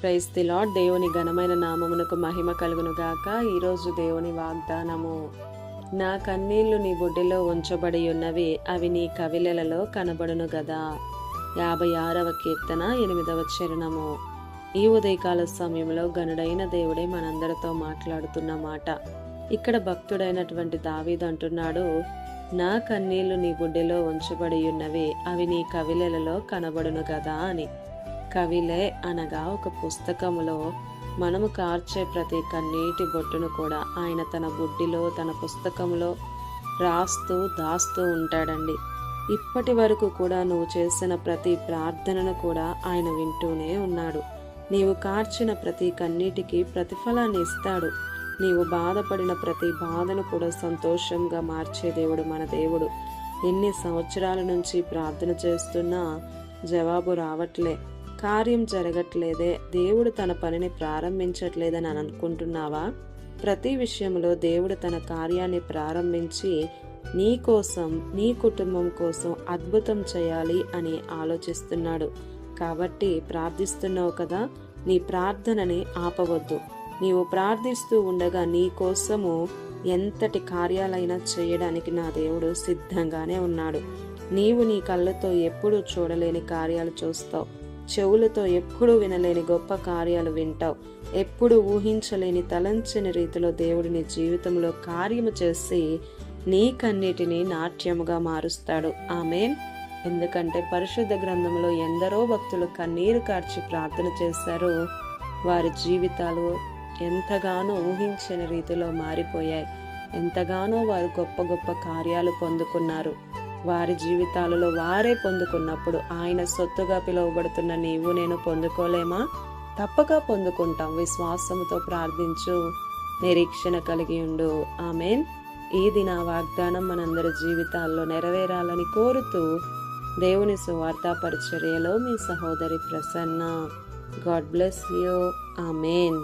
Praise the lord. దేవుని ఘనమైన నామమునకు మహిమ కలుగును గాక. ఈరోజు దేవుని వాగ్దానము, నా కన్నీళ్లు నీ బుడ్డిలో ఉంచబడి ఉన్నవి, అవి నీ కవిలలలో కనబడును గదా. 56వ కీర్తన 8వ చరణము. ఈ ఉదయకాల సమయంలో గనుడైన దేవుడే మనందరితో మాట్లాడుతున్న మాట. ఇక్కడ భక్తుడైనటువంటి దావీదు అంటున్నాడు, నా కన్నీళ్లు నీ బుడ్డిలో ఉంచబడి ఉన్నవి, అవి నీ కవిలలలో కనబడును గదా అని. కవిలే అనగా ఒక పుస్తకములో మనము కార్చే ప్రతి కన్నీటి బొట్టును కూడా ఆయన తన బుడ్డిలో, తన పుస్తకంలో రాస్తూ దాస్తూ ఉంటాడండి. ఇప్పటి వరకు కూడా నువ్వు చేసిన ప్రతి ప్రార్థనను కూడా ఆయన వింటూనే ఉన్నాడు. నీవు కార్చిన ప్రతి కన్నీటికి ప్రతిఫలాన్ని ఇస్తాడు. నీవు బాధపడిన ప్రతి బాధను కూడా సంతోషంగా మార్చే దేవుడు మన దేవుడు. ఎన్ని సంవత్సరాల నుంచి ప్రార్థన చేస్తున్నా జవాబు రావట్లే, కార్యం జరగట్లేదే, దేవుడు తన పనిని ప్రారంభించట్లేదని అనుకుంటున్నావా? ప్రతి విషయంలో దేవుడు తన కార్యాన్ని ప్రారంభించి నీ కోసం, నీ కుటుంబం కోసం అద్భుతం చేయాలి అని ఆలోచిస్తున్నాడు. కాబట్టి ప్రార్థిస్తున్నావు కదా, నీ ప్రార్థనని ఆపవద్దు. నీవు ప్రార్థిస్తూ ఉండగా నీ కోసము ఎంతటి కార్యాలైనా చేయడానికి నా దేవుడు సిద్ధంగానే ఉన్నాడు. నీవు నీ కళ్ళతో ఎప్పుడూ చూడలేని కార్యాలు చూస్తావు, చెవులతో ఎప్పుడూ వినలేని గొప్ప కార్యాలు వింటావు. ఎప్పుడు ఊహించలేని, తలంచని రీతిలో దేవుడు నీ జీవితంలో కార్యము చేసి నీ కన్నిటిని నాట్యముగా మారుస్తాడు. ఆమేన్. ఎందుకంటే పరిశుద్ధ గ్రంథంలో ఎందరో భక్తులు కన్నీరు కార్చి ప్రార్థన చేశారు. వారి జీవితాలు ఎంతగానో ఊహించని రీతిలో మారిపోయాయి. ఎంతగానో వారు గొప్ప గొప్ప కార్యాలు పొందుకున్నారు. వారి జీవితాలలో వారే పొందుకున్నప్పుడు ఆయన సొత్తుగా పిలువబడుతున్న నీవు నేను పొందుకోలేమా? తప్పక పొందుకుంటాం. విశ్వాసముతో ప్రార్థించు, నిరీక్షణ కలిగి ఉండు. ఆమేన్. ఈ దిన వాగ్దానం మనందరి జీవితాల్లో నెరవేరాలని కోరుతూ దేవుని సువార్తా పరిచర్యలో మీ సహోదరి Prasanna. God bless you. Amen.